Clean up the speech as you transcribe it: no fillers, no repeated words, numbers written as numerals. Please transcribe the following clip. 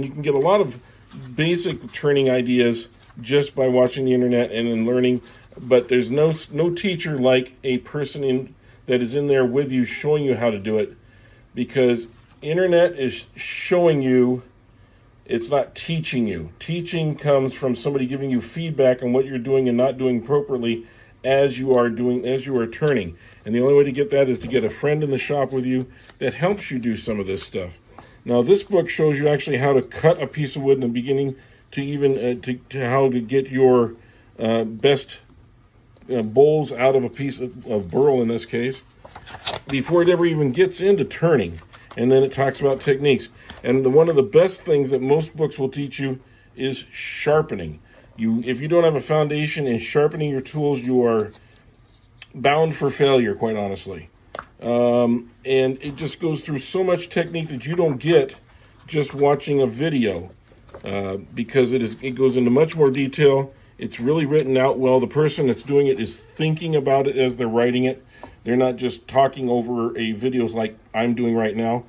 You can get a lot of basic turning ideas just by watching the internet and then learning, but there's no teacher like a person that is in there with you showing you how to do it, because internet is showing you, it's not teaching you. Teaching comes from somebody giving you feedback on what you're doing and not doing appropriately as you are turning. And the only way to get that is to get a friend in the shop with you that helps you do some of this stuff. Now, this book shows you actually how to cut a piece of wood in the beginning, to even to how to get your best bowls out of a piece of burl in this case, before it ever even gets into turning. And then it talks about techniques. And one of the best things that most books will teach you is sharpening. If you don't have a foundation in sharpening your tools, you are bound for failure, quite honestly. And it just goes through so much technique that you don't get just watching a video, because it goes into much more detail. It's really written out well. The person that's doing it is thinking about it as they're writing it. They're not just talking over a videos like I'm doing right now.